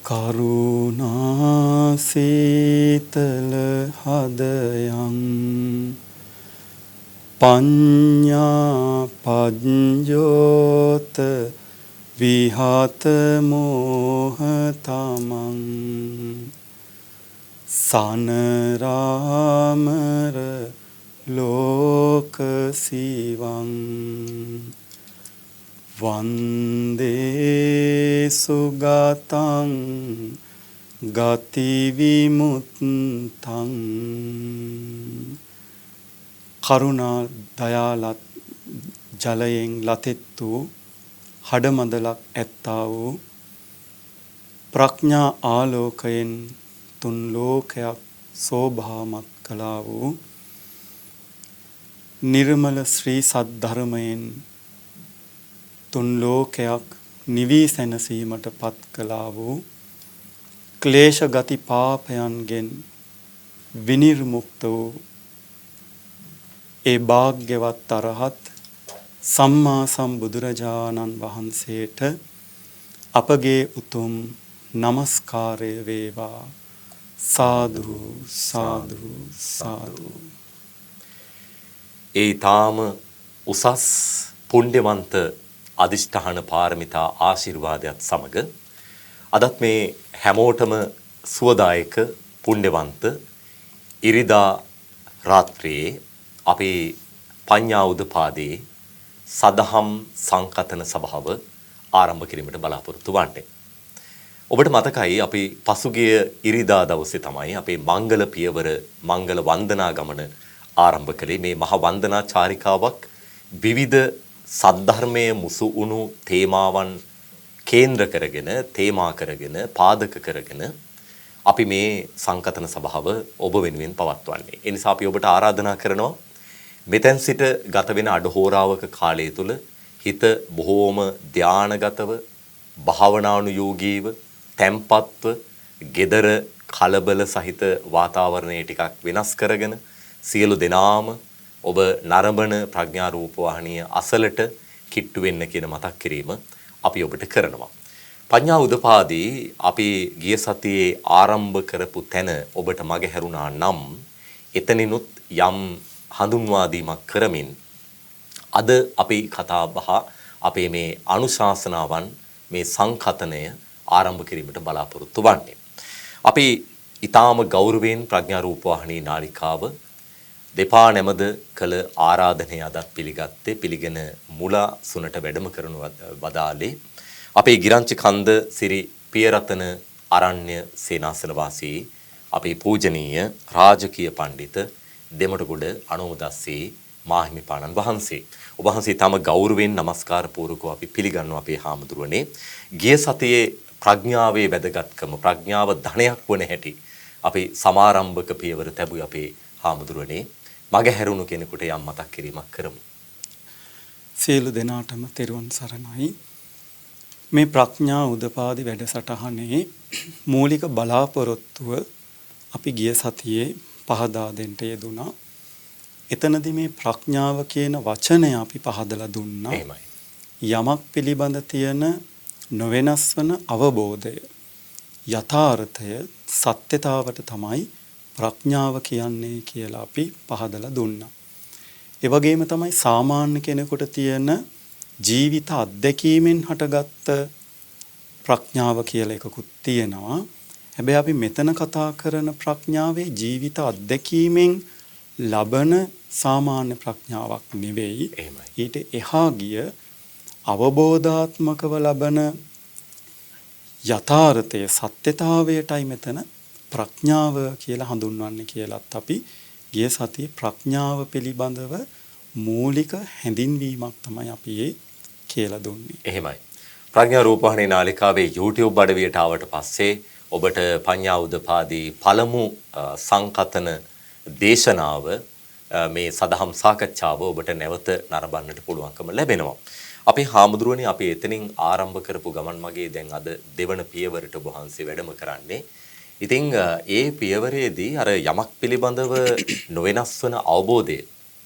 කරුණා සීතල හදයන් පඤ්ඤා පඤ්ඤෝත විහත මෝහ තමං සනරාමර ලෝක සිවං වන්දේ සුගතං ගති විමුත්තං කරුණා දයාලත් ජලයෙන් ලතෙත් වූ හඩමදලක් ඇත්තා වූ ප්‍රඥා ආලෝකයෙන් තුන් ලෝකයක් සෝභාමත් කළා වූ නිර්මල ශ්‍රී සද්ධර්මයෙන් තුන් ලෝකයක් නිවී සැනසීමට පත් කළා වූ ක්ලේශ ගති පාපයන්ගෙන් විනිර්මුක්ත වූ ඒ භාග්‍යවත් අරහත් සම්මා සම්බුදුරජාණන් වහන්සේට අපගේ උතුම් නමස්කාරය වේවා. සාදු සාදු සාදු. ඒ තාම උසස් පුණ්‍යවන්ත අදිෂ්ඨාන පාරමිතා ආශිර්වාදයක් සමග අදත් මේ හැමෝටම සුවදායක පුණ්‍යවන්ත ඉරිදා රාත්‍රියේ අපේ පඤ්ඤා උදපාදේ සදහම් සංකතන සභාව ආරම්භ කිරීමට බලාපොරොත්තු වන්නේ. ඔබට මතකයි අපි පසුගිය ඉරිදා දවසේ තමයි අපේ මංගල පියවර මංගල වන්දනා ගමන ආරම්භ කළේ. මේ මහ වන්දනා චාරිකාවක් විවිධ සද්ධර්මයේ මුසු වුණු තේමාවන් කේන්ද්‍ර කරගෙන තේමා කරගෙන පාදක කරගෙන අපි මේ සංකතන සභාව ඔබ වෙනුවෙන් පවත්වන්නේ. ඒ නිසා අපි ඔබට ආරාධනා කරනවා මෙතෙන් සිට ගත වෙන අඩහෝරාවක කාලය තුල හිත බොහෝම ධානාගතව භාවනානුයෝගීව තැම්පත්ව gedara කලබල සහිත වාතාවරණය ටිකක් වෙනස් කරගෙන සියලු දෙනාම ඔබ නරඹන ප්‍රඥා රූප වාහිනිය අසලට කිට්ටු වෙන්න කියන මතක් කිරීම අපි ඔබට කරනවා. පඤ්ඤා උදපාදී අපි ගිය සතියේ ආරම්භ කරපු තැන ඔබට මගේ හැරුණා නම් එතනිනුත් යම් හඳුන්වා දීමක් කරමින් අද අපි කතා බහ අපේ මේ අනුශාසනාවන් මේ සංකතනය ආරම්භ කිරීමට බලාපොරොත්තු වන්නේ. අපි ඊටාම ගෞරවයෙන් ප්‍රඥා රූප වාහිනී නාලිකාව දෙපා නැමද කළ ආරාධනය අදත් පිළිගත්තේ පිළිගෙන මුලා සුනට වැඩම කරනු වදාලේ අපේ ගිරංචි කන්ද සිරි පියරතන අරණ්‍ය සේනාසන වාසී අපේ පූජනීය රාජකීය පඬිත දෙමටගොඩ අනෝදස්සී මාහිමිපාණන් වහන්සේ. ඔබ වහන්සේ තම ගෞරවයෙන් নমස්කාර පූර්වකව අපි පිළිගන්නවා අපේ හාමුදුරනේ. ගිය සතියේ ප්‍රඥාවේ වැදගත්කම ප්‍රඥාව ධනයක් වන හැටි අපි සමාරම්භක පියවර තැබුවේ අපේ හාමුදුරනේ. මගේ හැරුණු කෙනෙකුට යම් මතක් කිරීමක් කරමු. සියලු දෙනාටම තෙරුවන් සරණයි. මේ ප්‍රඥා උදපාදි වැඩසටහනේ මූලික බලාපොරොත්තුව අපි ගිය සතියේ පහදා දෙන්න යෙදුණා. එතනදී මේ ප්‍රඥාව කියන වචනය අපි පහදලා දුන්නා. එහෙමයි. යමක් පිළිබඳ තියෙන නොවෙනස් වන අවබෝධය යථාර්ථය සත්‍යතාවට තමයි ප්‍රඥාව කියන්නේ කියලා අපි පහදලා දුන්නා. ඒ වගේම තමයි සාමාන්‍ය කෙනෙකුට තියෙන ජීවිත අත්දැකීමෙන් හටගත්ත ප්‍රඥාව කියලා එකකුත් තියෙනවා. හැබැයි අපි මෙතන කතා කරන ප්‍රඥාවේ ජීවිත අත්දැකීමෙන් ලබන සාමාන්‍ය ප්‍රඥාවක් නෙවෙයි. ඊට එහා ගිය අවබෝධාත්මකව ලබන යථාර්ථයේ සත්‍යතාවයටයි මෙතන ප්‍රඥාව කියලා හඳුන්වන්නේ කියලාත් අපි ගිය සතියේ ප්‍රඥාව පිළිබඳව මූලික හැඳින්වීමක් තමයි අපි කියලා දුන්නේ. එහෙමයි. ප්‍රඥා රූපවාහිනී නාලිකාවේ YouTube අඩවියට ආවට පස්සේ ඔබට පඤ්ඤා උදපාදී පළමු සංකතන දේශනාව මේ සදහම් සාකච්ඡාව ඔබට නැවත නරඹන්නට පුළුවන්කම ලැබෙනවා. අපි හාමුදුරුවනේ අපි එතනින් ආරම්භ කරපු ගමන් මගේ දැන් අද දෙවන පියවරට ඔබ වහන්සේ වැඩම කරන්නේ. ඉතින් ඒ පියවරේදී අර යමක් පිළිබඳව නොවෙනස් වන අවබෝධය,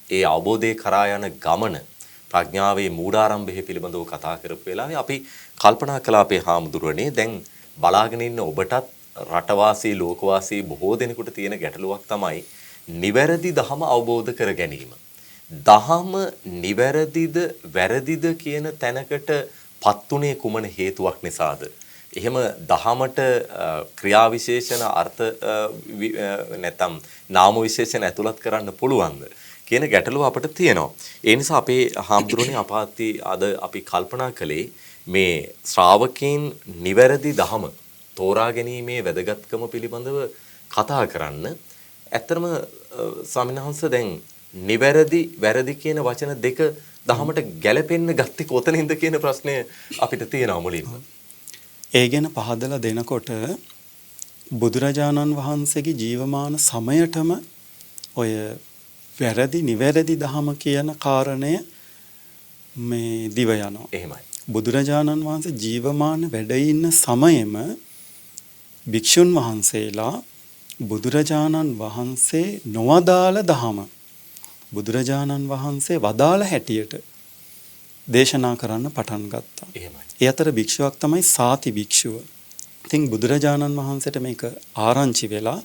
ඒ අවබෝධයේ කරා යන ගමන, ප්‍රඥාවේ මූලාරම්භය පිළිබඳව කතා කරපු වෙලාවේ අපි කල්පනා කළා අපේ හාමුදුරනේ දැන් බලාගෙන ඉන්න ඔබටත් රටවාසී ලෝකවාසී බොහෝ දෙනෙකුට තියෙන ගැටලුවක් තමයි නිවැරදි ධම අවබෝධ කර ගැනීම. දහම නිවැරදිද වැරදිද කියන තැනකට පත්ුනේ කුමන හේතුවක් නිසාද? එහෙම දහමට ක්‍රියාවිශේෂණ අර්ථ නැත්නම් නාම විශේෂණ ඇතුළත් කරන්න පුළුවන්ද කියන ගැටලුව අපිට තියෙනවා. ඒ නිසා අපේ හාමුදුරනේ අපාති අද අපි කල්පනා කළේ මේ ශ්‍රාවකයන් නිවැරදි දහම තෝරා ගැනීමේ වැදගත්කම පිළිබඳව කතා කරන්න. ඇත්තටම ස්වාමීන් වහන්සේ දැන් නිවැරදි වැරදි කියන වචන දෙක දහමට ගැලපෙන්න ගත්තේ කොතනින්ද කියන ප්‍රශ්නය අපිට තියෙනවා මුලින්ම. ඒ ගැන පහදලා දෙනකොට බුදුරජාණන් වහන්සේගේ ජීවමාන සමයටම ඔය වැරදි නිවැරදි දහම කියන කාරණය මේ දිව යනවා. එහෙමයි. බුදුරජාණන් වහන්සේ ජීවමාන වැඩ ඉන්න සමයේම භික්ෂුන් වහන්සේලා බුදුරජාණන් වහන්සේ නොවදාළ දහම බුදුරජාණන් වහන්සේ වදාළ හැටියට දේශනා කරන්න පටන් ගත්තා. එහෙමයි. ඒ අතර භික්ෂුවක් තමයි සාති භික්ෂුව. ඉතින් බුදුරජාණන් වහන්සේට මේක ආරංචි වෙලා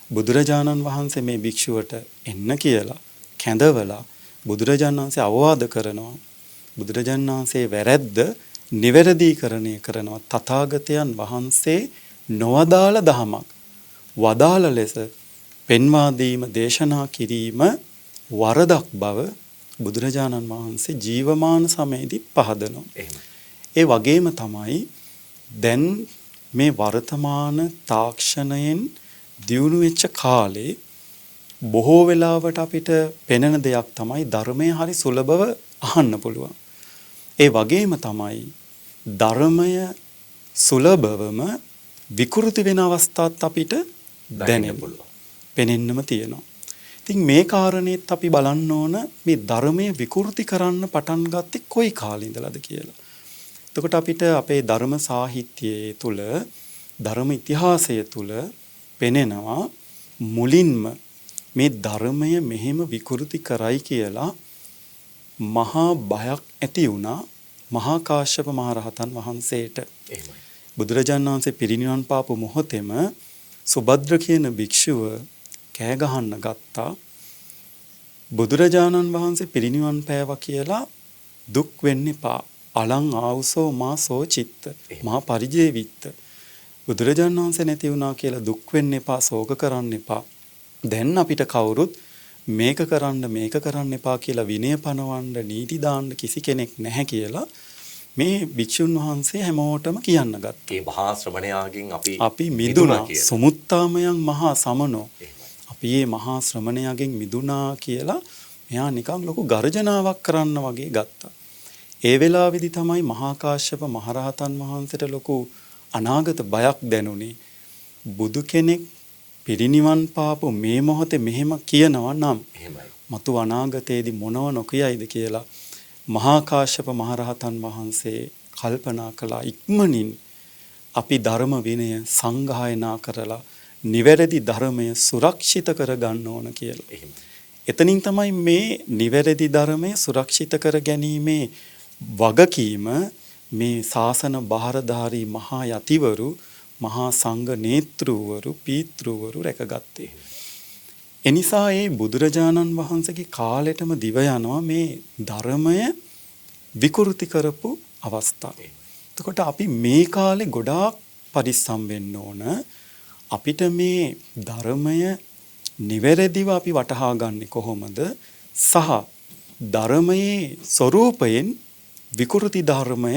බුදුරජාණන් වහන්සේ මේ භික්ෂුවට එන්න කියලා කැඳවලා බුදුරජාණන් වහන්සේ අවවාද කරනවා. බුදුරජාණන් වහන්සේ වැරැද්ද නිවැරදීකරණය කරනවා. තථාගතයන් වහන්සේ නොවදාළ දහමක් වදාළ ලෙස පෙන්වා දීම දේශනා කිරීම වරදක් බව බුදුරජාණන් වහන්සේ ජීවමාන සමයේදී පහදනවා. ඒ වගේම තමයි දැන් මේ වර්තමාන තාක්ෂණයෙන් දියුණු වෙච්ච කාලේ බොහෝ වෙලාවට අපිට පෙනෙන දෙයක් තමයි ධර්මය හරි සුලභව අහන්න පුළුවන්. ඒ වගේම තමයි ධර්මය සුලභවම විකෘති වෙන අවස්ථාත් අපිට දැනෙන්න පුළුවන්. පෙනෙන්නම තියෙනවා. ඉතින් මේ කාරණේත් අපි බලන්න ඕන මේ ධර්මයේ විකෘති කරන්න පටන් ගත්තේ කොයි කාලේ ඉඳලාද කියලා. එතකොට අපිට අපේ ධර්ම සාහිත්‍යයේ තුල ධර්ම ඉතිහාසය තුල පෙනෙනවා මුලින්ම මේ ධර්මය මෙහෙම විකෘති කරයි කියලා මහා බයක් ඇති වුණා මහා කාශ්‍යප මහරහතන් වහන්සේට. බුදුරජාණන් වහන්සේ පිරිනිවන් පාපු මොහොතේම සුභද්‍ර කියන භික්ෂුව කෑ ගහන්න ගත්තා. බුදුරජාණන් වහන්සේ පිරිනිවන් පෑවා කියලා දුක් වෙන්න එපා. අලං ආවුසෝ මා සෝචිත්ත මා පරිජේවිත්ත. බුදුරජාණන් වහන්සේ නැති වුණා කියලා දුක් වෙන්න එපා, ශෝක කරන්න එපා. දැන් අපිට කවුරුත් මේක කරන්න එපා කියලා විනය පනවන්න, නීති දාන්න කිසි කෙනෙක් නැහැ කියලා මේ භික්ෂුන් වහන්සේ හැමෝටම කියන්න ගත්තා. ඒ මහා ශ්‍රමණයාගෙන් අපි මිදුණා. සමුත්තාමයන් මහා සමනෝ. අපි මේ මහා ශ්‍රමණයාගෙන් මිදුණා කියලා මෙයා නිකන් ලොකු ගර්ජනාවක් කරන්න වගේ ගත්තා. ඒ වෙලාවේදී තමයි මහා කාශ්‍යප මහරහතන් වහන්සේට ලොකු අනාගත බයක් දැනුනේ. බුදු කෙනෙක් පිරිනිවන් පාපු මේ මොහොතේ මෙහෙම කියනවා නම් මතු අනාගතයේදී මොනව නොකියයිද කියලා මහා කාශ්‍යප මහරහතන් වහන්සේ කල්පනා කළා. ඉක්මනින් අපි ධර්ම විනය සංගායනා කරලා නිවැරදි ධර්මය සුරක්ෂිත කර ගන්න ඕන කියලා. එතනින් තමයි මේ නිවැරදි ධර්මය සුරක්ෂිත කර ගැනීමේ වගකීම මේ ශාසන බාරධාරී මහා යතිවරු, මහා සංඝ නේතෘවරු, පීතෘවරු රැකගත්තේ. එනිසා ඒ බුදුරජාණන් වහන්සේගේ කාලෙටම දිව යනවා මේ ධර්මය විකෘති කරපු අවස්ථාව. එතකොට අපි මේ කාලේ ගොඩාක් පරිස්සම් වෙන්න ඕන. අපිට මේ ධර්මය නිවැරදිව අපි වටහා ගන්නේ කොහොමද? සහ ධර්මයේ ස්වરૂපයෙන් විකෘති ධර්මය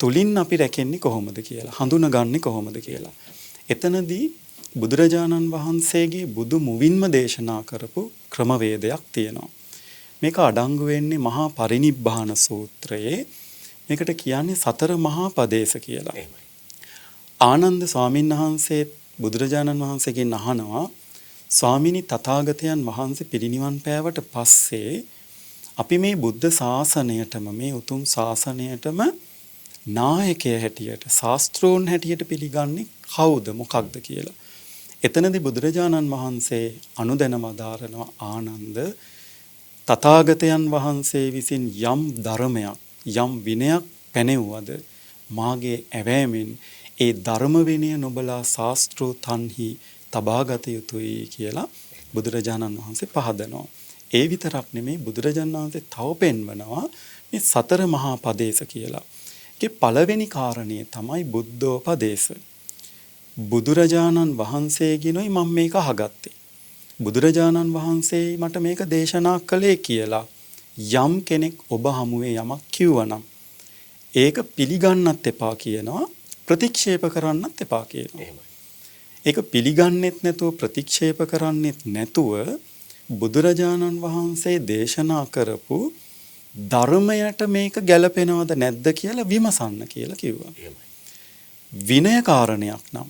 තුලින් අපි රැකෙන්නේ කොහොමද කියලා, හඳුනගන්නේ කොහොමද කියලා. එතනදී බුදුරජාණන් වහන්සේගේ බුදු මුවින්ම දේශනා කරපු ක්‍රමවේදයක් තියෙනවා. මේක අඩංගු වෙන්නේ මහා පරිනිබ්බාන සූත්‍රයේ. මේකට කියන්නේ සතර මහා පදේශ කියලා. ආනන්ද ස්වාමීන් වහන්සේ බුදුරජාණන් වහන්සේගෙන් අහනවා, ස්වාමිනී තථාගතයන් වහන්සේ පිරිනිවන් පෑවට පස්සේ අපි මේ බුද්ධ ශාසනයටම, මේ උතුම් ශාසනයටම නායකය හැටියට ශාස්ත්‍රෝන් හැටියට පිළිගන්නේ කවුද මොකක්ද කියලා. එතනදී බුදුරජාණන් වහන්සේ අනුදැන වදාරනවා ආනන්ද තථාගතයන් වහන්සේ විසින් යම් ධර්මයක් යම් විනයක් පැනෙව්වද මාගේ ඇවෑමෙන් ඒ ධර්ම විනය නොබලා ශාස්ත්‍රෝ තන්හි තබාගත යුතුයි කියලා බුදුරජාණන් වහන්සේ පහදනවා. ඒ විතරක් නෙමෙයි බුදුරජාණන් වහන්සේ තව පෙන්වනවා මේ සතර මහා පදේශ කියලා. ඒකේ පළවෙනි කාරණය තමයි බුද්ධෝපදේශ. බුදුරජාණන් වහන්සේගෙනුයි මම මේක අහගත්තේ. බුදුරජාණන් වහන්සේ මට මේක දේශනා කළේ කියලා යම් කෙනෙක් ඔබ හමුවේ යමක් කිව්වනම් ඒක පිළිගන්නත් එපා කියනවා ප්‍රතික්ෂේප කරන්නත් එපා කියනවා. ඒක පිළිගන්නෙත් නැතුව ප්‍රතික්ෂේප කරන්නෙත් නැතුව බුදුරජාණන් වහන්සේ දේශනා කරපු ධර්මයට මේක ගැලපෙනවද නැද්ද කියලා විමසන්න කියලා කිව්වා. විනය කාරණයක් නම්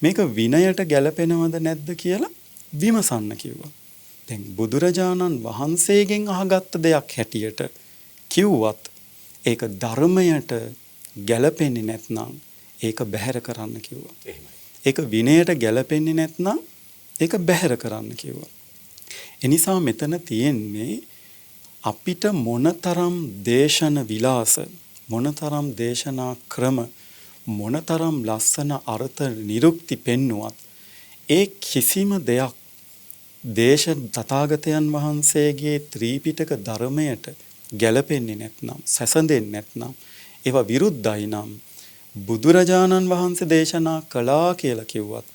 මේක විනයට ගැලපෙනවද නැද්ද කියලා විමසන්න කිව්වා. දැන් බුදුරජාණන් වහන්සේගෙන් අහගත්ත දෙයක් හැටියට කිව්වත් ඒක ධර්මයට ගැලපෙන්නේ නැත්නම් ඒක බැහැර කරන්න කිව්වා. ඒක විනයට ගැලපෙන්නේ නැත්නම් ඒක බැහැර කරන්න කිව්වා. එනිසා මෙතන තියෙන්නේ අපිට මොනතරම් දේශන විලාස මොනතරම් දේශනා ක්‍රම මොනතරම් ලස්සන අර්ථ නිරුක්ති පෙන්නුවත් ඒ කිසිම දෙයක් තථාගතයන් වහන්සේගේ ත්‍රිපිටක ධර්මයට ගැලපෙන්නේ නැත්නම් සැසඳෙන්නේ නැත්නම් ඒවා විරුද්ධයි නම් බුදුරජාණන් වහන්සේ දේශනා කළා කියලා කිව්වත්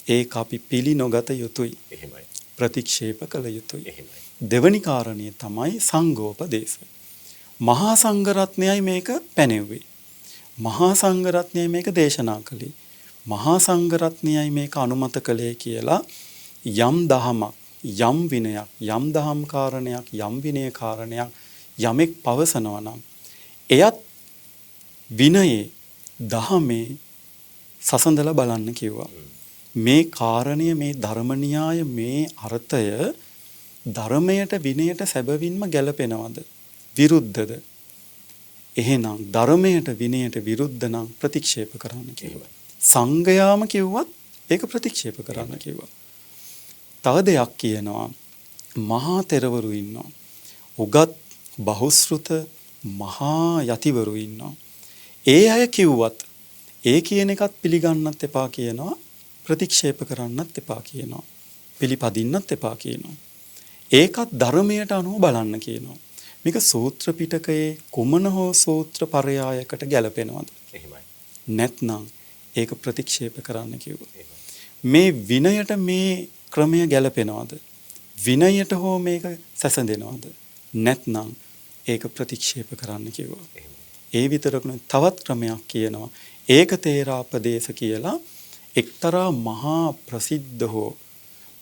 ඒක අපි පිළි නොගත යුතුයි. එහෙමයි. ප්‍රතික්ෂේප කළ යුතුයි. එහෙමයි. දෙවනි කාරණය තමයි සංඝෝපදේශ. මහා සංඝරත්නයයි මේක පැනෙව්වේ. මහා සංඝරත්නයයි මේක දේශනා කළේ. මහා සංඝරත්නයයි මේක අනුමත කළේ කියලා යම් දහමක් යම් විනයක් යම් දහම් කාරණයක් යම් විනය කාරණයක් යමෙක් පවසනවා නම් එයත් විනයේ දහමේ සසඳලා බලන්න කිව්වා. මේ කාරණය මේ ධර්ම න්‍යාය මේ අර්ථය ධර්මයට විනයට සැබවින්ම ගැලපෙනවද විරුද්ධද? එහෙනම් ධර්මයට විනයට විරුද්ධ නම් ප්‍රතික්ෂේප කරන්න කිව්වා. සංඝයාම කිව්වත් ඒක ප්‍රතික්ෂේප කරන්න කිව්වා. තව දෙයක් කියනවා මහා තෙරවරු ඉන්නවා. උගත් බහුශ්‍රුත මහා යතිවරු ඉන්නවා. ඒ අය කිව්වත් ඒ කියන එකත් පිළිගන්නත් එපා කියනවා ප්‍රතික්ෂේප කරන්නත් එපා කියනවා පිළිපදින්නත් එපා කියනවා. ඒකත් ධර්මයට අනුව බලන්න කියනවා. මේක සූත්‍ර පිටකයේ කුමන හෝ සූත්‍ර පරයායකට ගැලපෙනවද? එහෙමයි. නැත්නම් ඒක ප්‍රතික්ෂේප කරන්න කිව්වා. මේ විනයට මේ ක්‍රමය ගැලපෙනවද? විනයට හෝ මේක සැසඳෙනවද? නැත්නම් ඒක ප්‍රතික්ෂේප කරන්න කිව්වා. ඒ විතරක් නෙවෙයි තවත් ක්‍රමයක් කියනවා. ඒක තේරාපදේශ කියලා එක්තරා මහා ප්‍රසිද්ධ හෝ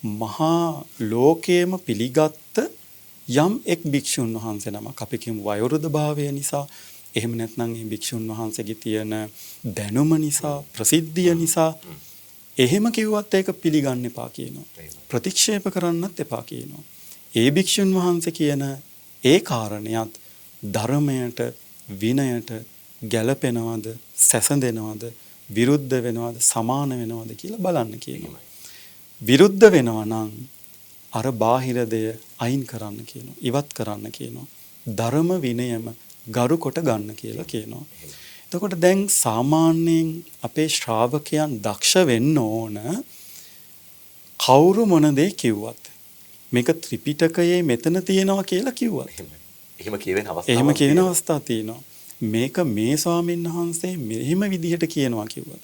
මහා ලෝකයේම පිළිගත් යම් එක් භික්ෂුන් වහන්සේ නමක් අපි කියමු වයෝවෘද්ධ භාවය නිසා එහෙම නැත්නම් මේ භික්ෂුන් වහන්සේගේ තියෙන දැනුම නිසා ප්‍රසිද්ධිය නිසා එහෙම කිව්වත් ඒක පිළිගන්න එපා කියනවා. ප්‍රතික්ෂේප කරන්නත් එපා කියනවා. ඒ භික්ෂුන් වහන්සේ කියන ඒ කාරණයක් ධර්මයට විනයට ගැලපෙනවද සැසඳෙනවද විරුද්ධ වෙනවද සමාන වෙනවද කියලා බලන්න කියනවා. විරුද්ධ වෙනවා නම් අර බාහිර දෙය අයින් කරන්න කියනවා. ඉවත් කරන්න කියනවා. ධර්ම විනයම ගරු කොට ගන්න කියලා කියනවා. එතකොට දැන් සාමාන්‍යයෙන් අපේ ශ්‍රාවකයන් දක්ෂ වෙන්න ඕන කවුරු මොන දේ කිව්වත් මේක ත්‍රිපිටකයේ මෙතන තියෙනවා කියලා කිව්වත් එහෙම කියවෙන අවස්ථා තියෙනවා. මේක මේ ස්වාමීන් වහන්සේ මෙහෙම විදිහට කියනවා කිව්වත්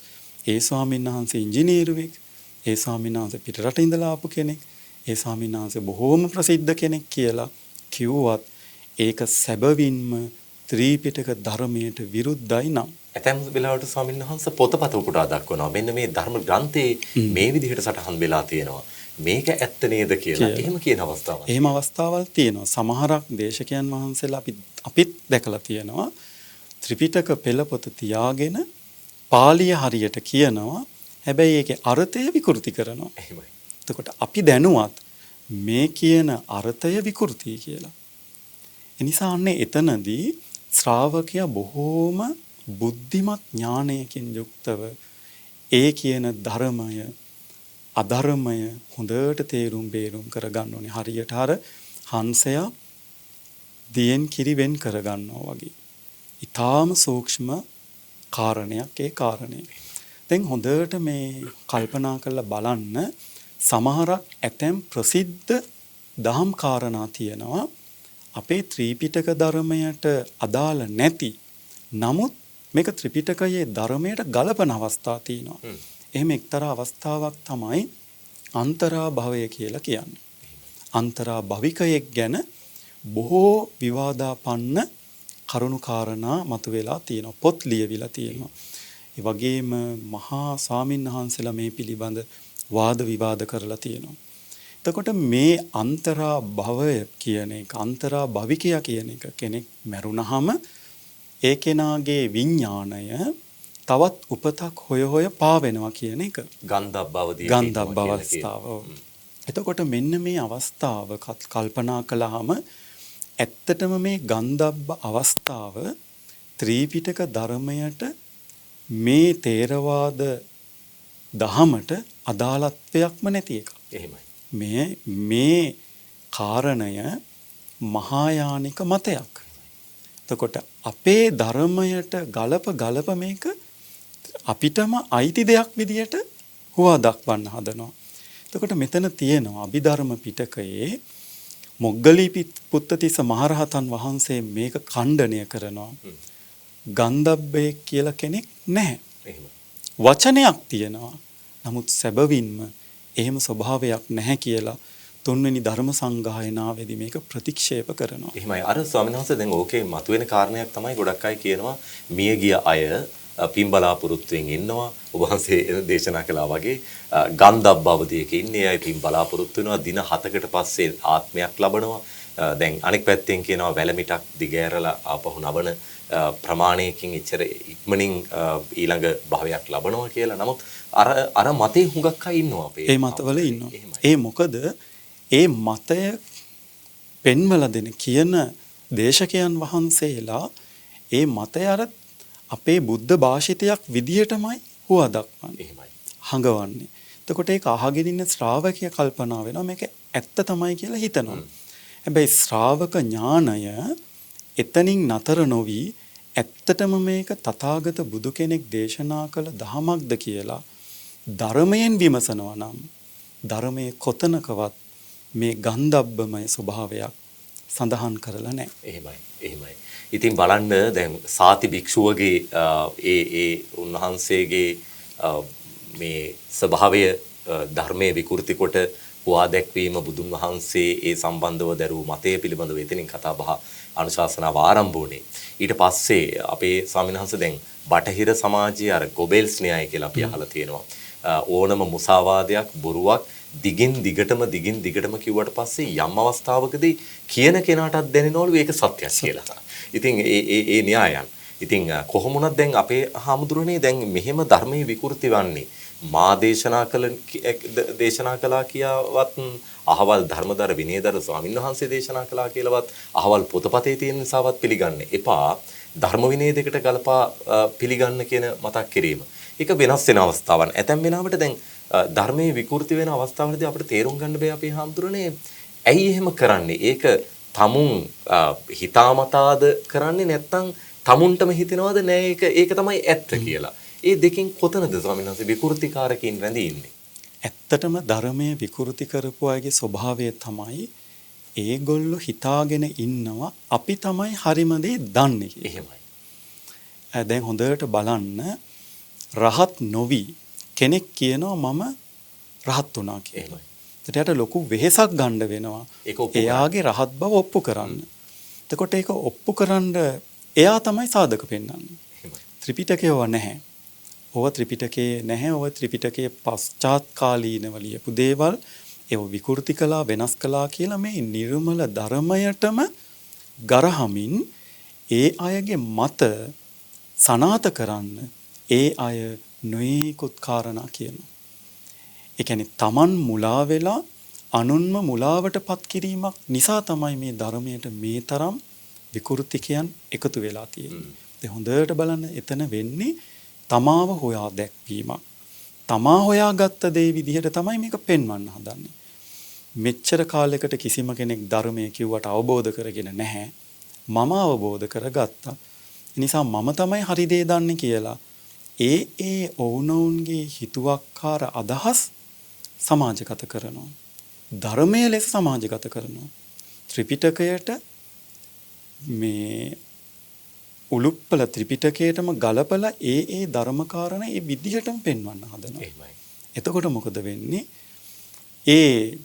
ඒ ස්වාමීන් වහන්සේ ඉංජිනේරුවෙක් ඒ ස්වාමීන් වහන්සේ පිටරට ඉඳලා ආපු කෙනෙක් ඒ ස්වාමීන් වහන්සේ බොහෝම ප්‍රසිද්ධ කෙනෙක් කියලා කිව්වත් ඒක සැබවින්ම ත්‍රිපිටක ධර්මයට විරුද්ධයි නම් ඇතැම් වෙලාවට ස්වාමීන් වහන්සේ පොතපත උපුටා දක්වනවා මෙන්න මේ ධර්ම ග්‍රන්ථයේ මේ විදිහට සටහන් වෙලා තියෙනවා මේක ඇත්ත නේද කියලා එහෙම කියන අවස්ථාවක්. එහෙම අවස්ථාවල් තියෙනවා. සමහරක් දේශකයන් වහන්සේලා අපිත් දැකලා තියෙනවා. ත්‍රිපිටක පෙළපොත තියාගෙන පාලිය හරියට කියනවා. හැබැයි ඒකේ අර්ථය විකෘති කරනවා. එහෙමයි. එතකොට අපි දැනුවත් මේ කියන අර්ථය විකෘති කියලා. එනිසා අන්නේ එතනදී ශ්‍රාවකයා බොහෝම බුද්ධිමත් ඥානයකින් යුක්තව ඒ කියන ධර්මය අධර්මය හොඳට තේරුම් බේරුම් කරගන්න ඕනේ. හරියට අර හංසයා දියෙන් කිරි වෙන් කරගන්නවා වගේ. ඊටාම සූක්ෂම කාරණයක් ඒ කාරණේ. දැන් හොඳට මේ කල්පනා කරලා බලන්න සමහරක් ඇතැම් ප්‍රසිද්ධ දහම් කාරණා තියෙනවා අපේ ත්‍රිපිටක ධර්මයට අදාළ නැති. නමුත් මේක ත්‍රිපිටකයේ ධර්මයට ගලපන අවස්ථා තියෙනවා. එහෙම එක්තරා අවස්ථාවක් තමයි අන්තරා භවය කියලා කියන්නේ. අන්තරා භවිකයෙක් ගැන බොහෝ විවාදාපන්න කරුණු කාරණා මතුවලා තියෙනවා. පොත් ලියවිලා තියෙනවා. ඒ වගේම මහා ස්වාමීන් වහන්සේලා මේ පිළිබඳ වාද විවාද කරලා තියෙනවා. එතකොට මේ අන්තරා භවය කියන එක අන්තරා භවිකයා කියන එක කෙනෙක් මැරුණහම ඒ කෙනාගේ විඥාණය තවත් උපතක් හොය හොය පාවෙනවා කියන එක. ගන්ධබ්බ අවස්ථාව. එතකොට මෙන්න මේ අවස්ථාව කල්පනා කළාම ඇත්තටම මේ ගන්ධබ්බ අවස්ථාව ත්‍රිපිටක ධර්මයට මේ තේරවාද දහමට අදාළත්වයක්ම නැති එක. එහෙමයි. මේ කාරණය මහායානික මතයක්. එතකොට අපේ ධර්මයට ගලප මේක අපිටම අයිති දෙයක් විදියට හුවා දක්වන්න හදනවා. එතකොට මෙතන තියෙනවා අභිධර්ම පිටකයේ මොග්ගලී පුත්තතිස්ස මහරහතන් වහන්සේ මේක ඛණ්ඩණය කරනවා. ගන්ධබ්බේ කියලා කෙනෙක් නැහැ. වචනයක් තියෙනවා. නමුත් සැබවින්ම එහෙම ස්වභාවයක් නැහැ කියලා තුන්වෙනි ධර්ම සංගායනාවේදී මේක ප්‍රතික්ෂේප කරනවා. එහෙමයි. අර ස්වාමීන් වහන්සේ දැන් ඕකේ මතුවෙන කාරණයක් තමයි ගොඩක් අය කියනවා මිය ගිය අය පින් බලාපොරොත්තුෙන් ඉන්නවා. ඔබ වහන්සේ දේශනා කළා වගේ ගන්ධබ්බ අවධියක ඉන්නේ අය පින් බලාපොරොත්තු වෙනවා. දින 7කට පස්සේ ආත්මයක් ලබනවා. දැන් අනෙක් පැත්තෙන් කියනවා වැලමිටක් දිගෑරලා ආපහු නවන ප්‍රමාණයකින් ඉච්චර ඉක්මනින් ඊළඟ භවයක් ලබනවා කියලා. නමුත් අර මතේ හුඟක් අය ඉන්නවා අපේ. ඒ මතවල ඉන්නවා. ඒ මොකද ඒ මතය පෙන්වලා දෙන කියන දේශකයන් වහන්සේලා ඒ මතය අර අපේ බුද්ධ භාෂිතයක් විදියටමයි හුවා දක්වන්නේ. එහෙමයි. හඟවන්නේ. එතකොට ඒක අහගෙන ඉන්න ශ්‍රාවකයා කල්පනා වෙනවා මේක ඇත්ත තමයි කියලා හිතනවා. හැබැයි ශ්‍රාවක ඥානය එතනින් නතර නොවි ඇත්තටම මේක තථාගත බුදු කෙනෙක් දේශනා කළ දහමක්ද කියලා ධර්මයෙන් විමසනවා නම් ධර්මයේ කොතනකවත් මේ ගන්ධබ්බමය ස්වභාවයක් සඳහන් කරලා නැහැ. එහෙමයි. ඉතින් බලන්න දැන් සාති භික්ෂුවගේ ඒ උන්වහන්සේගේ මේ ස්වභාවය ධර්මයේ විකෘති කොට හුවා දැක්වීම බුදුන් වහන්සේ ඒ සම්බන්ධව දරූ මතය පිළිබඳව එතනින් කතා බහ අනුශාසනාව ආරම්භ වුණේ. ඊට පස්සේ අපේ ස්වාමීන් වහන්සේ දැන් බටහිර සමාජයේ අර ගොබෙල්ස් න්‍යාය කියලා අපි අහලා තියෙනවා. ඕනම මුසාවාදයක් බොරුවක් දිගින් දිගටම කිව්වට පස්සේ යම් අවස්ථාවකදී කියන කෙනාටත් දැනෙනවලු ඒක සත්‍යයක් කියලා. ඉතින් ඒ න්‍යායයන්. ඉතින් කොහොම වුණත් දැන් අපේ හාමුදුරනේ දැන් මෙහෙම ධර්මයේ විකෘති වන්නේ මා දේශනා කළා කියවත් අහවල් ධර්මදර විනයදර ස්වාමීන් වහන්සේ දේශනා කළා කියලාවත් අහවල් පොතපතේ තියෙන නිසාවත් පිළිගන්න එපා. ධර්ම විනය දෙකට ගලපා පිළිගන්න කියන මතක් කිරීම. ඒක වෙනස් වෙන අවස්ථාවන්. ඇතැම් වෙලාවට දැන් ධර්මයේ විකෘති වෙන අවස්ථාවලදී අපිට තේරුම් ගන්න බෑ අපේ හාමුදුරනේ ඇයි එහෙම කරන්නේ? ඒක තමුන් හිතාමතාද කරන්නේ නැත්නම් තමුන්ටම හිතෙනවද නෑ ඒක තමයි ඇත්ත කියලා. ඒ දෙකෙන් කොතනද ස්වාමීන් වහන්සේ විකෘතිකාරකයින් රැඳී ඉන්නේ? ඇත්තටම ධර්මයේ විකෘති කරපු අයගේ ස්වභාවය තමයි ඒගොල්ලෝ හිතාගෙන ඉන්නවා අපි තමයි හරිම දේ දන්නේ කියලා. එහෙමයි. දැන් හොඳට බලන්න රහත් නොවි කෙනෙක් කියනවා මම රහත් වුණා කියලා. එතකොට ලොකු වෙහෙසක් ගන්න වෙනවා. එයාගේ රහත් බව ඔප්පු කරන්න. එතකොට ඒක ඔප්පු කරන්න එයා තමයි සාධක පෙන්වන්නේ. ත්‍රිපිටකයව නැහැ. ඔව ත්‍රිපිටකයේ නැහැ. ඔව ත්‍රිපිටකයේ පශ්චාත් කාලීනව ලියපු දේවල් ඒව විකෘති කළා වෙනස් කළා කියලා මේ නිර්මල ධර්මයටම ගරහමින් ඒ අයගේ මත සනාත කරන්න ඒ අය නොයෙකුත් කාරණා කියනවා. ඒ කියන්නේ Taman මුලා වෙලා අනුන්ම මුලාවටපත් කිරීමක් නිසා තමයි මේ ධර්මයට මේ තරම් විකෘතිකයන් එකතු වෙලා තියෙන්නේ. දැන් හොඳට බලන්න එතන වෙන්නේ තමාව හොයා දැක්වීමක්. තමා හොයාගත්ත දේ විදිහට තමයි මේක පෙන්වන්න හදන්නේ. මෙච්චර කාලයකට කිසිම කෙනෙක් ධර්මය කිව්වට අවබෝධ කරගෙන නැහැ. මම අවබෝධ කරගත්තා. ඒ නිසා මම තමයි හරි දේ දන්නේ කියලා ඒ ඔවුනොවුන්ගේ හිතුවක්කාර අදහස් සමාජගත කරනවා. ධර්මයේ ලෙස සමාජගත කරනවා. ත්‍රිපිටකයට මේ උලුප්පල ත්‍රිපිටකයටම ගලපලා ඒ ධර්මකාරණ ඒ විදිහටම පෙන්වන්න හදනවා. එහෙමයි. එතකොට මොකද වෙන්නේ? ඒ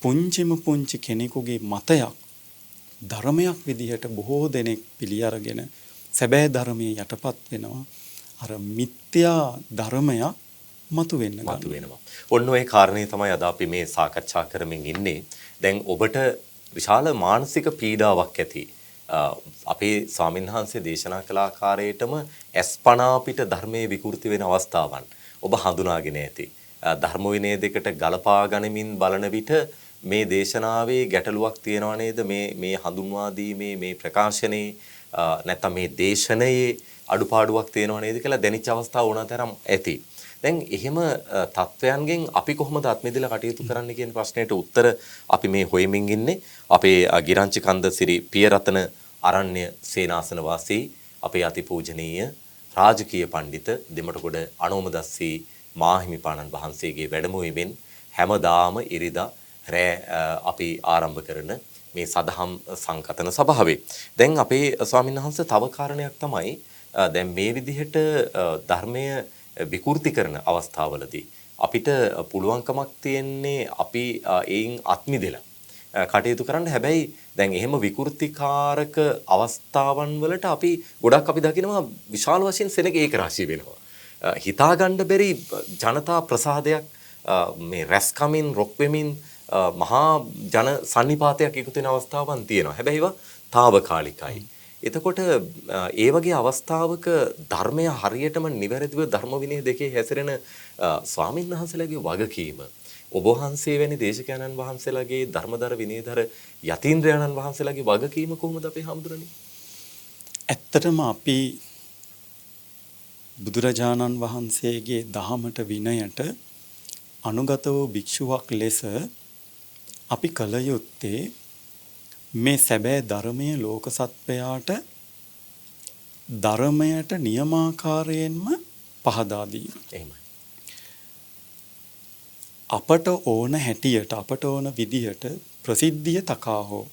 පුංචි කෙනෙකුගේ මතයක් ධර්මයක් විදිහට බොහෝ දෙනෙක් පිළි අරගෙන සැබෑ ධර්මයේ යටපත් වෙනවා. අර මිත්‍යා ධර්මයක් මතුවෙන්න වෙනවා. ඔන්න ඔය කාරණේ තමයි අද අපි මේ සාකච්ඡා කරමින් ඉන්නේ. දැන් ඔබට විශාල මානසික පීඩාවක් ඇති. අපේ ස්වාමින්වහන්සේ දේශනා කළ ආකාරයටම අස්පනා පිට ධර්මයේ විකෘති වෙන අවස්ථාවන් ඔබ හඳුනාගෙන ඇති. ධර්ම විනය දෙකට ගලපා ගනිමින් බලන විට මේ දේශනාවේ ගැටලුවක් තියෙනවා නේද? මේ හඳුන්වා දීමේ මේ ප්‍රකාශනයේ නැත්නම් මේ දේශනයේ අඩුපාඩුවක් තියෙනවා නේද කියලා දැනෙච්ච අවස්ථා ඕනතරම් ඇති. දැන් එහෙම තත්වයන්ගෙන් අපි කොහොමද අත්මිදලා කටයුතු කරන්න කියන ප්‍රශ්නෙට උත්තර අපි මේ හොයමින් ඉන්නේ. අපේ ගිරංචි කන්ද සිරි පියරතන අරණ්‍ය සේනාසන වාසී අපේ අතිපූජනීය රාජකීය පඬිත දෙමටගොඩ අනෝමදස්සී මාහිමිපාණන් වහන්සේගේ වැඩමුවීමෙන් හැමදාම ඉරිදා රෑ අපි ආරම්භ කරන මේ සදහම් සංකතන සභාවේ. දැන් අපේ ස්වාමීන් වහන්සේ තව කාරණයක් තමයි දැන් මේ විදිහට ධර්මය විකෘති කරන අවස්ථාවලදී අපිට පුළුවන්කමක් තියෙන්නේ අපි ඒයින් අත්මිදෙලා කටයුතු කරන්න. හැබැයි දැන් එහෙම විකෘතිකාරක අවස්ථාවන් වලට අපි ගොඩක් අපි දකිනවා විශාල වශයෙන් සෙනග ඒක රාශී වෙනවා. හිතාගන්න බැරි ජනතා ප්‍රසාදයක් මේ රැස්කමින් රොක් වෙමින් මහා ජන සන්නිපාතයක් එකතු වෙන අවස්ථාවන් තියෙනවා. හැබැයි ඒවා తాවකාලිකයි. එතකොට ඒ වගේ අවස්ථාවක ධර්මය හරියටම නිවැරදිව ධර්ම විනය දෙකේ හැසිරෙන ස්වාමීන් වහන්සේලාගේ වගකීම ඔබ වහන්සේ වැනි දේශකයන්න් වහන්සේලාගේ ධර්මදර විනයදර යතීන්ද්‍රයන්න් වහන්සේලාගේ වගකීම කොහොමද අපේ හඳුරන්නේ? ඇත්තටම අපි බුදුරජාණන් වහන්සේගේ දහමට විනයට අනුගත වූ භික්ෂුවක් ලෙස අපි කළ යුත්තේ මේ සැබෑ ධර්මයේ ලෝක සත්වයාට ධර්මයට නියමාකාරයෙන්ම පහදා දීම. එහෙමයි. අපට ඕන හැටියට අපට ඕන විදිහට ප්‍රසිද්ධිය තකා හෝ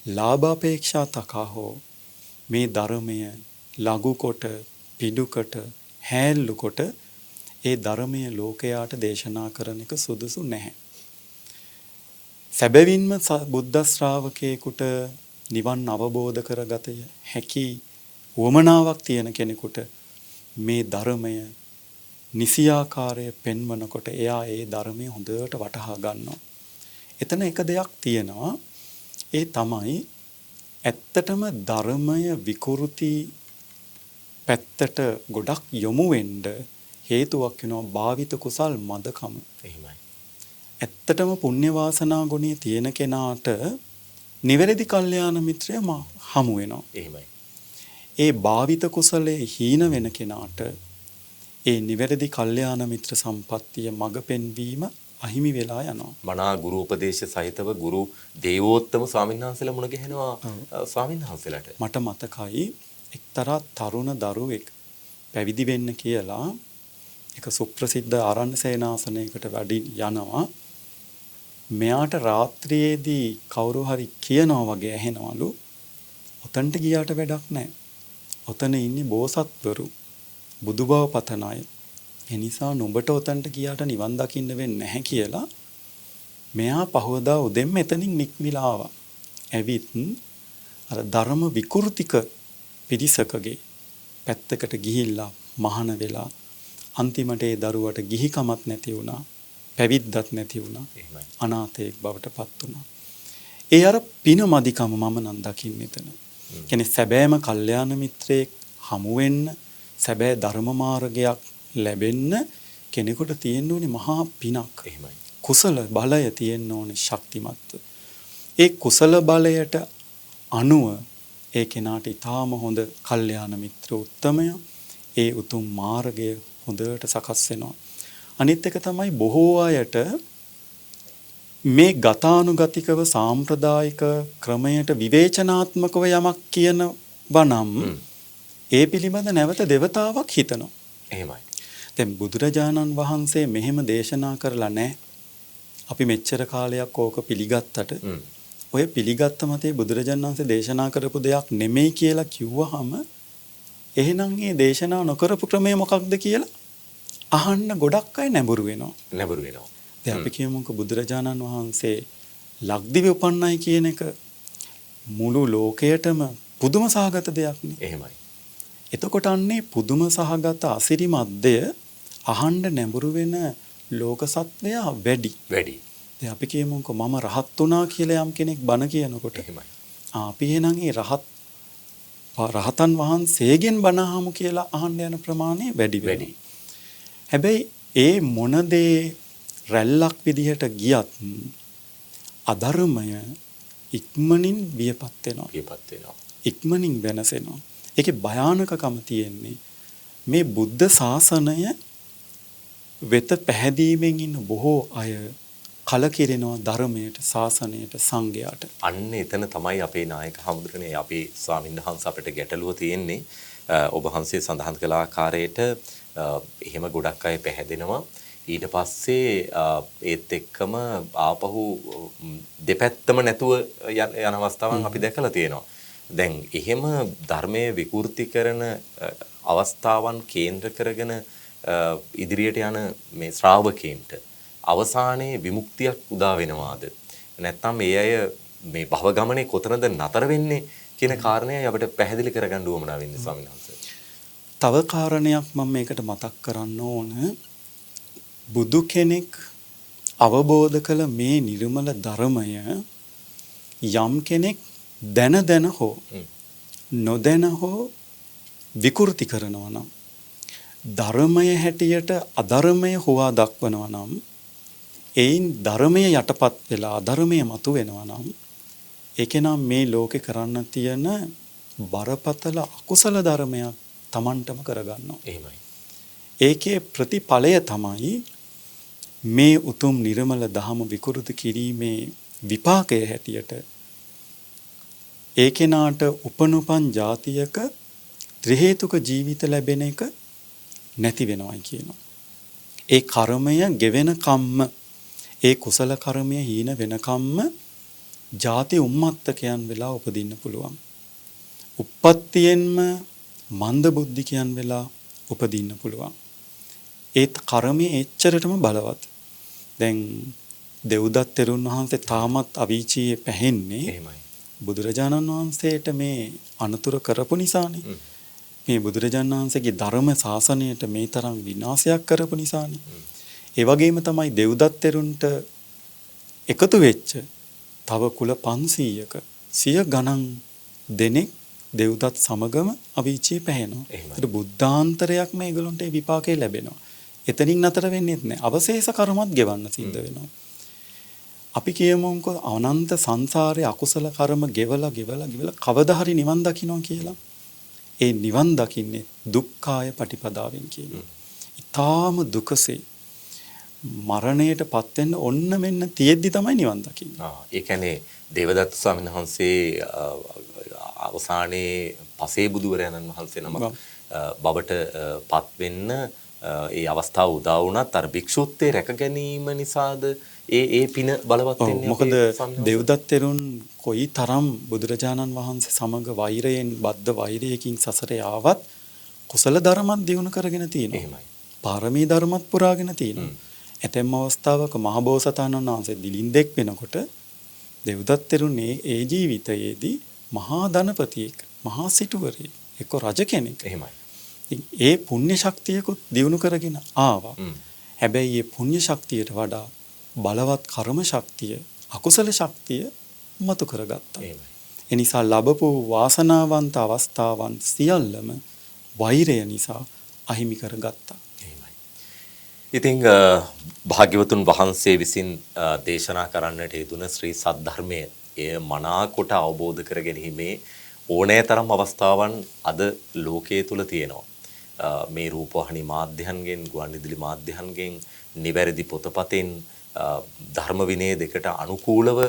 ලාභාපේක්ෂා තකා හෝ මේ ධර්මය ලඝු කොට පිඩුකට හැල්ලු කොට ඒ ධර්මය ලෝකයාට දේශනා කරන එක සුදුසු නැහැ. සැබවින්ම බුද්ධ ශ්‍රාවකයෙකුට නිවන් අවබෝධ කරගත හැකි වමනාවක් තියෙන කෙනෙකුට මේ ධර්මය නිසියාකාරය පෙන්වනකොට එයා ඒ ධර්මය හොඳට වටහා ගන්නවා. එතන එක දෙයක් තියෙනවා. ඒ තමයි ඇත්තටම ධර්මය විකෘති පැත්තට ගොඩක් යොමු වෙන්න හේතුවක් වෙනවා භාවිත කුසල් මදකම. එහෙමයි. ඇත්තටම පුණ්‍ය වාසනා ගුණය තියෙන කෙනාට නිවැරදි කල්යාණ මිත්‍රය හමු වෙනවා. එහෙමයි. ඒ භාවිත කුසලයේ හීන වෙන කෙනාට ඒ නිවැරදි කල්යාණ මිත්‍ර සම්පත්තිය මඟ පෙන්වීම අහිමි වෙලා යනවා. මනා ගුරු උපදේශ සහිතව ගුරු දේවෝත්තම ස්වාමීන් වහන්සේලා මුණ ගැහෙනවා ස්වාමීන් වහන්සේලාට. මට මතකයි එක්තරා තරුණ දරුවෙක් පැවිදි වෙන්න කියලා එක සුප්‍රසිද්ධ ආරණ්‍ය සේනාසනයකට වැඩි යනවා. මෙයාට රාත්‍රියේදී කවුරු හරි කියනවා වගේ ඇහෙනවලු. ඔතනට ගියාට වැඩක් නැහැ. ඔතන ඉන්නේ බෝසත්වරු. බුදු බව පතන අය. ඒ නිසා නුඹට ඔතනට ගියාට නිවන් දකින්න වෙන්නේ නැහැ කියලා මෙයා පහවදා උදෙන් මෙතනින් නික්මිලා ආවා. ඇවිත් අර ධර්ම විකෘතික පිරිසකගේ පැත්තකට ගිහිල්ලා මහාන වෙලා අන්තිමට ඒ දරුවට ගිහිකමක් නැති වුණා. පැවිද්දත් නැති වුණා. එහෙමයි. අනාථයෙක් බවට පත් වුණා. ඒ අර පින මදිකම මම නම් දකින්නේ එතන. කියන්නේ සැබෑම කල්යාණ මිත්‍රයෙක් හමු වෙන්න සැබෑ ධර්ම මාර්ගයක් ලැබෙන්න කෙනෙකුට තියෙන්න ඕනේ මහා පිනක්. එහෙමයි. කුසල බලය තියෙන්න ඕනේ ශක්තිමත්ව. ඒ කුසල බලයට අනුව ඒ කෙනාට ඊටාම හොඳ කල්යාණ මිත්‍ර උත්තමය ඒ උතුම් මාර්ගය හොඳට සකස් වෙනවා. අනිත් එක තමයි බොහෝ අයට මේ ගතානුගතිකව සාම්ප්‍රදායික ක්‍රමයට විවේචනාත්මකව යමක් කියනවා නම් ඒ පිළිබඳ නැවත දෙවතාවක් හිතනවා. එහෙමයි. දැන් බුදුරජාණන් වහන්සේ මෙහෙම දේශනා කරලා නැහැ. අපි මෙච්චර කාලයක් ඕක පිළිගත්තට ඔය පිළිගත්ත මතේ බුදුරජාණන් වහන්සේ දේශනා කරපු දෙයක් නෙමෙයි කියලා කිව්වහම එහෙනම් මේ දේශනා නොකරපු ක්‍රමය මොකක්ද කියලා අහන්න ගොඩක් අය නැඹුරු වෙනවා. නැඹුරු වෙනවා. දැන් අපි කියමුකෝ බුදුරජාණන් වහන්සේ ලක්දිවි උපන්නයි කියන එක මුළු ලෝකයටම පුදුම සහගත දෙයක් නේ. එහෙමයි. එතකොට අන්නේ පුදුම සහගත අසිරිමත් දෙය අහන්න නැඹුරු වෙන ලෝක සත්වයා වැඩි. දැන් අපි කියමුකෝ මම රහත් වුණා කියලා යම් කෙනෙක් බණ කියනකොට එහෙමයි. අපි එහෙනම් ඒ රහතන් වහන්සේගෙන් බණ අහමු කියලා අහන්න යන ප්‍රමාණය වැඩි. හැබැයි ඒ මොන දේ රැල්ලක් විදිහට ගියත් අධර්මය ඉක්මනින් වියපත් වෙනවා. ඉක්මනින් වෙනසෙනවා. ඒකේ භයානකකම තියෙන්නේ මේ බුද්ධ ශාසනය වෙත පැහැදීමෙන් ඉන්න බොහෝ අය කලකිරෙනවා ධර්මයට, ශාසනයට, සංඝයාට. අන්න එතන තමයි අපේ නායක හමුදුරනේ අපේ ස්වාමීන් වහන්සේ අපිට ගැටලුව තියෙන්නේ. ඔබ වහන්සේ සඳහන් කළ ආකාරයට එහෙම ගොඩක් අය පැහැදෙනවා. ඊට පස්සේ ඒත් එක්කම ආපහු දෙපැත්තම නැතුව යන අවස්ථාවන් අපි දැකලා තියෙනවා. දැන් එහෙම ධර්මයේ විකෘති කරන අවස්ථාවන් කේන්ද්‍ර කරගෙන ඉදිරියට යන මේ ශ්‍රාවකයන්ට අවසානයේ විමුක්තියක් උදා වෙනවාද? නැත්නම් මේ අය මේ භව ගමනේ කොතනද නතර වෙන්නේ කියන කාරණේයි අපිට පැහැදිලි කරගන්න උවමනා වෙන්නේ ස්වාමීන් වහන්සේ. තව කාරණයක් මම මේකට මතක් කරන්න ඕන. බුදු කෙනෙක් අවබෝධ කළ මේ නිර්මල ධර්මය යම් කෙනෙක් දැන හෝ නොදැන හෝ විකෘති කරනවා නම් ධර්මය හැටියට අධර්මය හොවා දක්වනවා නම් එයින් ධර්මය යටපත් වෙලා අධර්මය මතු වෙනවා නම් ඒකේ නම් මේ ලෝකේ කරන්න තියෙන බරපතල අකුසල ධර්මයක් Tamanටම කරගන්නවා. එහෙමයි. ඒකේ ප්‍රතිඵලය තමයි මේ උතුම් නිර්මල ධහම විකෘති කිරීමේ විපාකය හැටියට ඒ කෙනාට උපනුපන් જાතියක ත්‍රි හේතුක ජීවිත ලැබෙන එක නැති වෙනවයි කියනවා. ඒ කර්මය ගෙවෙන කම්ම ඒ කුසල කර්මය හීන වෙන කම්ම ಜಾති උම්මත්තකයන් වෙලා උපදින්න පුළුවන්. උප්පත්තියෙන්ම මන්ද බුද්ධිකයන් වෙලා උපදින්න පුළුවන්. ඒත් කර්මය එච්චරටම බලවත්. දැන් දෙව්දත් තෙරුන් වහන්සේ තාමත් අවීචියේ පැහෙන්නේ. එහෙමයි. බුදුරජාණන් වහන්සේට මේ අනුතුර කරපු නිසානේ. මේ බුදුරජාණන් වහන්සේගේ ධර්ම ශාසනයට මේ තරම් විනාශයක් කරපු නිසානේ. ඒ වගේම තමයි දෙව්දත් තෙරුන්ට එකතු වෙච්ච තව කුල 500ක සිය ගණන් දෙනෙක් දෙව්දත් සමගම අවීචියේ පැහැෙනවා. ඒකට බුද්ධාන්තරයක් මේගොල්ලන්ට ඒ විපාකේ ලැබෙනවා. එතනින් නතර වෙන්නේ නැහැ. අවශේෂ කර්මත් ගෙවන්න සිද්ධ වෙනවා. අපි කියමුකෝ අනන්ත සංසාරයේ අකුසල කර්ම ගෙවලා කවදා හරි නිවන් දකින්නවා කියලා. ඒ නිවන් දකින්නේ දුක්ඛාය පටිපදාවෙන් කියනවා. ඊටාම දුකසේ මරණයටපත් වෙන්න ඔන්න මෙන්න තියෙද්දි තමයි නිවන් දකින්නේ. ඒ කියන්නේ දේවදත්ත ස්වාමීන් වහන්සේ අවසානයේ පසේ බුදුවරයන්න් වහන්සේ නමක් බවට පත් වෙන්න ඒ අවස්ථාව උදා වුණත් අර භික්ෂුත්වයේ රැක ගැනීම නිසාද ඒ පින බලවත් වෙන්නේ. මොකද දෙව්දත් තෙරුන් කොයි තරම් බුදුරජාණන් වහන්සේ සමග වෛරයෙන් බද්ධ වෛරයකින් සසරේ ආවත් කුසල ධර්මත් දියුණු කරගෙන තියෙනවා. එහෙමයි. පාරමී ධර්මත් පුරාගෙන තියෙනවා. ඇතැම් අවස්ථාවක මහබෝසතාණන් වහන්සේ දිලින්දෙක් වෙනකොට දෙව්දත් තෙරුන් ඒ ජීවිතයේදී මහා ධනපතියෙක්, මහා සිටුවරයෙක්, එක්ක රජ කෙනෙක්. එහෙමයි. ඒ පුණ්‍ය ශක්තියකුත් දියුණු කරගෙන ආවා. හැබැයි මේ පුණ්‍ය ශක්තියට වඩා බලවත් කර්ම ශක්තිය, අකුසල ශක්තිය මතු කරගත්තා. ඒ නිසා ලැබපු වාසනාවන්ත අවස්ථාවන් සියල්ලම වෛරය නිසා අහිමි කරගත්තා. ඉතින් භාග්‍යවතුන් වහන්සේ විසින් දේශනා කරන්නට යෙදුන ශ්‍රී සද්ධර්මය එය මනාකොට අවබෝධ කර ගැනීමේ ඕනෑ තරම් අවස්ථාවන් අද ලෝකයේ තුල තියෙනවා. මේ රූපවාහිනී මාධ්‍යයන්ගෙන්, ගුවන්විදුලි මාධ්‍යයන්ගෙන්, නිවැරදි පොතපතෙන් ධර්ම විනය දෙකට අනුකූලව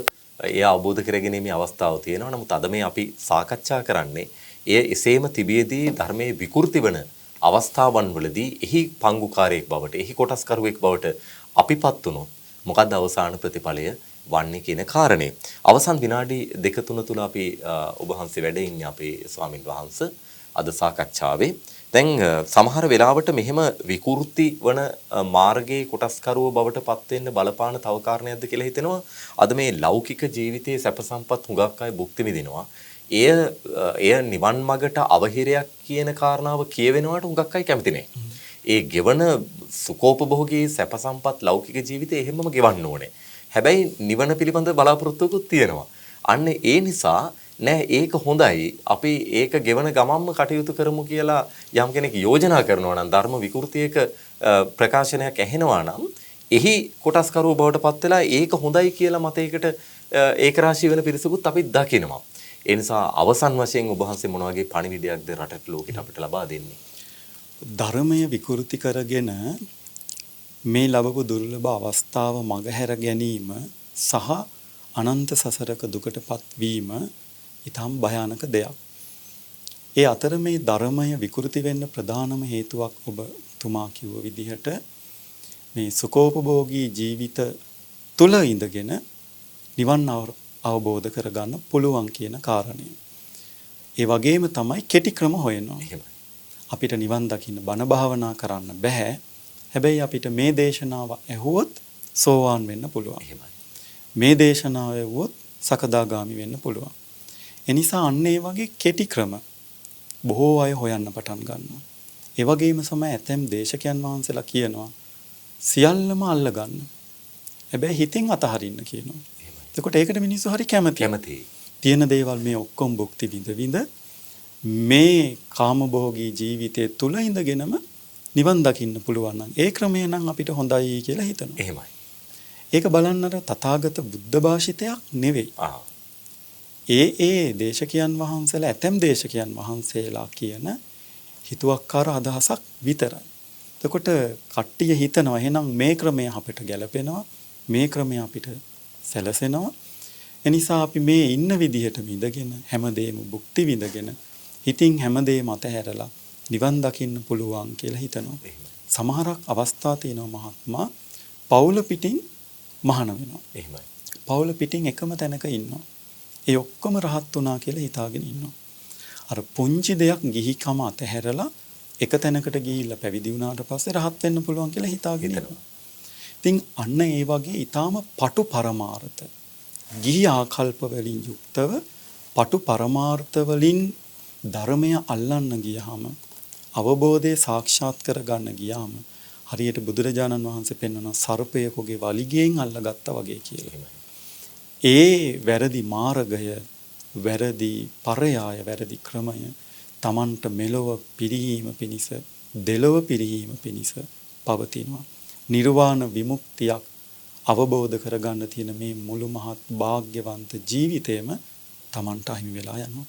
එය අවබෝධ කරගැනීමේ අවස්ථාව තියෙනවා. නමුත් අද මේ අපි සාකච්ඡා කරන්නේ එය එසේම තිබියදී ධර්මයේ විකෘති වන අවස්ථාවන් වලදී එහි පංගුකාරයෙක් බවට, එහි කොටස්කරුවෙක් බවට අපිපත් වුණොත් මොකද්ද අවසාන ප්‍රතිඵලය වන්නේ කියන කාරණේ. අවසන් විනාඩි 2-3 තුල අපි ඔබ වහන්සේ වැඩ ඉන්නේ අපේ ස්වාමින් වහන්සේ අද සාකච්ඡාවේ. දැන් සමහර වෙලාවට මෙහෙම විකෘති වන මාර්ගයේ කොටස්කරුව බවට පත් වෙන්න බලපාන තව කාරණයක්ද කියලා හිතෙනවා. අද මේ ලෞකික ජීවිතයේ සැප සම්පත් හුඟක් අය භුක්ති විඳිනවා. එය නිවන් මගට අවහිරයක් කියන කාරණාව කියවෙනවට හුඟක් අය කැමති නැහැ. ඒ ගෙවන සුඛෝපභෝගී සැප සම්පත් ලෞකික ජීවිතේ එහෙමම ගෙවන්න ඕනේ. හැබැයි නිවන පිළිබඳ බලාපොරොත්තුකුත් තියෙනවා. අන්න ඒ නිසා නෑ ඒක හොඳයි. අපි ඒක ගෙවන ගමම්ම කටයුතු කරමු කියලා යම් කෙනෙක් යෝජනා කරනවා නම් ධර්ම විකෘතියක ප්‍රකාශනයක් ඇහෙනවා නම් එහි කොටස්කරුව බවට පත් වෙලා ඒක හොඳයි කියලා මතයකට ඒකරාශී වෙන පිරිසකුත් අපි දකිනවා. ඒ නිසා අවසන් වශයෙන් ඔබ වහන්සේ මොන වගේ පණිවිඩයක්ද රටට ලෝකෙට අපිට ලබා දෙන්නේ? ධර්මය විකෘති කරගෙන මේ ලැබපු දුර්ලභ අවස්ථාව මගහැර ගැනීම සහ අනන්ත සසරක දුකටපත් වීම ඊටම භයානක දෙයක්. ඒ අතර මේ ධර්මය විකෘති වෙන්න ප්‍රධානම හේතුවක් ඔබතුමා කිව්ව විදිහට මේ සුඛෝපභෝගී ජීවිත තුල ඉඳගෙන නිවන් අවබෝධ කරගන්න පුළුවන් කියන කාරණය. ඒ වගේම තමයි කෙටි ක්‍රම හොයනවා. අපිට නිවන් දකින්න බණ භාවනා කරන්න බෑ. හැබැයි අපිට මේ දේශනාව ඇහුවොත් සෝවාන් වෙන්න පුළුවන්. මේ දේශනාව ඇහුවොත් සකදාගාමි වෙන්න පුළුවන්. එනිසා අන්න ඒ වගේ කෙටි ක්‍රම බොහෝ අය හොයන්න පටන් ගන්නවා. ඒ වගේම සම ඇතැම් දේශකයන් වහන්සේලා කියනවා සියල්ලම අල්ල ගන්න. හැබැයි හිතින් අතහරින්න කියනවා. එතකොට ඒකට මිනිස්සු හරි කැමතියි. තියෙන දේවල් මේ ඔක්කොම භුක්ති විඳ මේ කාමභෝගී ජීවිතයේ තුල ඉඳගෙනම නිවන් දකින්න පුළුවන් නම් ඒ ක්‍රමය නම් අපිට හොඳයි කියලා හිතනවා. එහෙමයි. ඒක බලන්නට තථාගත බුද්ධ භාෂිතයක් නෙවෙයි. ඒ දේශකයන් වහන්සේලා ඇතැම් දේශකයන් වහන්සේලා කියන හිතුවක්කාර අදහසක් විතරයි. එතකොට කට්ටිය හිතනවා එහෙනම් මේ ක්‍රමය අපිට ගැලපෙනවා, මේ ක්‍රමය අපිට සැලසෙනවා. එනිසා අපි මේ ඉන්න විදිහටම ඉඳගෙන හැමදේම භුක්ති විඳගෙන හිතින් හැමදේම අතහැරලා නිවන් දකින්න පුළුවන් කියලා හිතනවා. සමහරක් අවස්ථා තියෙනවා මහත්මා පවුල පිටින් මහාන වෙනවා. එහෙමයි. පවුල පිටින් එකම තැනක ඉන්නවා. ඒ ඔක්කොම රහත් වුණා කියලා හිතාගෙන ඉන්නවා. අර පුංචි දෙයක් ගිහිකම අතහැරලා එක තැනකට ගිහිල්ලා පැවිදි වුණාට පස්සේ රහත් වෙන්න පුළුවන් කියලා හිතාගෙන ඉන්නවා. ඉතින් අන්න ඒ වගේ ඊටාම පටු පරමාර්ථ ගිහි ආකල්ප වලින් යුක්තව පටු පරමාර්ථ වලින් ධර්මය අල්ලන්න ගියාම අවබෝධය සාක්ෂාත් කරගන්න ගියාම හරියට බුදුරජාණන් වහන්සේ පෙන්වන සර්පයෙකුගේ වලිගයෙන් අල්ලගත්තා වගේ කියලා. ඒ වැරදි මාර්ගය, වැරදි පරයාය, වැරදි ක්‍රමය Tamanට මෙලොව පිරිහීම පිණිස, දෙලොව පිරිහීම පිණිස පවතිනවා. නිර්වාණ විමුක්තියක් අවබෝධ කරගන්න තියෙන මේ මුළු මහත් වාග්යවන්ත ජීවිතේම Tamanට අහිමි වෙලා යනවා.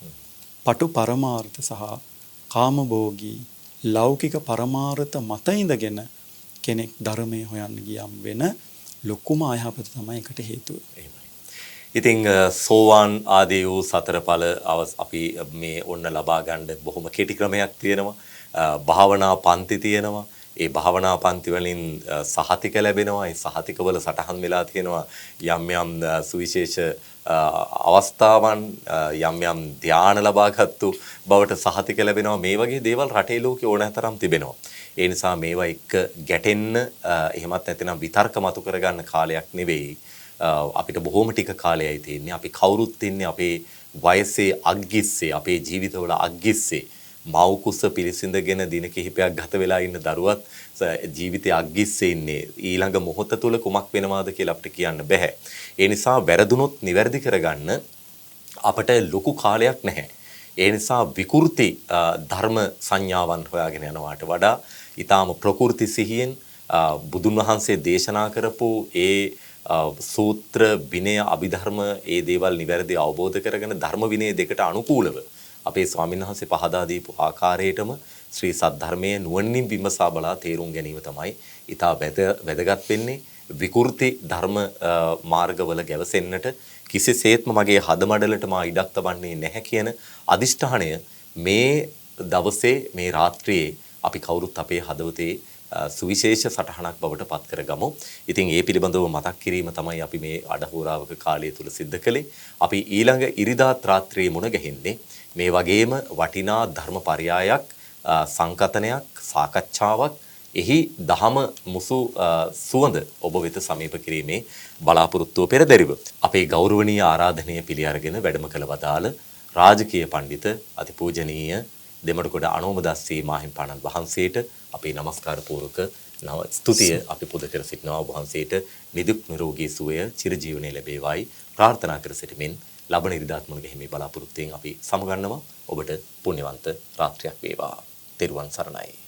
පටු පරමාර්ථ සහ කාමභෝගී ලෞකික පරමාර්ථ මත ඉඳගෙන කෙනෙක් ධර්මයේ හොයන්න ගියම් වෙන ලොකුම අයහපත තමයි ඒකට හේතුව. ඉතින් සෝවාන් ආදී වූ සතර ඵල අපි මේ ඔන්න ලබා ගන්න බොහොම කෙටි ක්‍රමයක් තියෙනවා. භාවනා පන්ති තියෙනවා. ඒ භාවනා පන්ති වලින් සහතික ලැබෙනවා. ඒ සහතිකවල සටහන් වෙලා තියෙනවා යම් යම් සුවිශේෂ අවස්ථාවන්, යම් යම් ධානය ලබාගත්තු බවට සහතික ලැබෙනවා. මේ වගේ දේවල් රටේ ලෝකේ ඕනෑතරම් තිබෙනවා. ඒ නිසා මේවා එක්ක ගැටෙන්න එහෙමත් නැත්නම් විතර්ක මතු කරගන්න කාලයක් නෙවෙයි. අපිට බොහොම ටික කාලයයි තියෙන්නේ. අපි කවුරුත් ඉන්නේ අපේ වයසේ අග්ගිස්සේ, අපේ ජීවිතවල අග්ගිස්සේ. මව් කුස පිළිසිඳගෙන දින කිහිපයක් ගත වෙලා ඉන්න දරුවත් ජීවිතයේ අග්ගිස්සේ ඉන්නේ. ඊළඟ මොහොත තුල කුමක් වෙනවාද කියලා අපිට කියන්න බෑ. ඒ නිසා වැරදුනොත් නිවැරදි කරගන්න අපට ලොකු කාලයක් නැහැ. ඒ නිසා විකෘති ධර්ම සංඥාවන් හොයාගෙන යනවාට වඩා ඊටාම ප්‍රකෘති සිහියෙන් බුදුන් වහන්සේ දේශනා කරපු ඒ සූත්‍ර විනය අභිධර්ම ඒ දේවල් නිවැරදි අවබෝධ කරගෙන ධර්ම විනය දෙකට අනුකූලව අපේ ස්වාමීන් වහන්සේ පහදා දීපු ආකාරයටම ශ්‍රී සද්ධර්මයේ නුවණින් විමසා බලා තේරුම් ගැනීම තමයි ඊට වැදගත් වෙන්නේ. විකෘති ධර්ම මාර්ගවල ගැවසෙන්නට කිසිසේත්ම මගේ හදමඩලට මා ඉඩක් තබන්නේ නැහැ කියන අදිෂ්ඨානය මේ දවසේ මේ රාත්‍රියේ අපි කවුරුත් අපේ හදවතේ සුවිශේෂ සටහනක් බවට පත් කරගමු. ඉතින් ඒ පිළිබඳව මතක් කිරීම තමයි අපි මේ අඩහෝරාවක කාලය තුල සිද්ධ කළේ. අපි ඊළඟ ඉරිදාත් රාත්‍රියේ මුණ ගැහින්නේ මේ වගේම වටිනා ධර්ම පරයයක් සංකතනයක් සාකච්ඡාවක් එහි දහම මුසු සුවඳ ඔබ වෙත සමීප කිරීමේ බලාපොරොත්තුව පෙරදැරිව අපේ ගෞරවනීය ආරාධනය පිළි අරගෙන වැඩම කළ වදාළ රාජකීය පඬිත අතිපූජනීය දෙමඩකොඩ අනෝමදස්සී මාහිම්පාණන් වහන්සේට අපේ নমස්කාර පූර්වක ස්තුතිය අපි පුද කර සිටිනවා. වහන්සේට නිදුක් නිරෝගී සුවය චිරජීවනයේ ලැබේවායි ප්‍රාර්ථනා කර සිටිමින් ලබන ඉරිදාත් මුණ ගැහිමේ බලාපොරොත්තුෙන් අපි සමුගන්නවා. ඔබට පුණ්‍යවන්ත රාත්‍රියක් වේවා. තෙරුවන් සරණයි.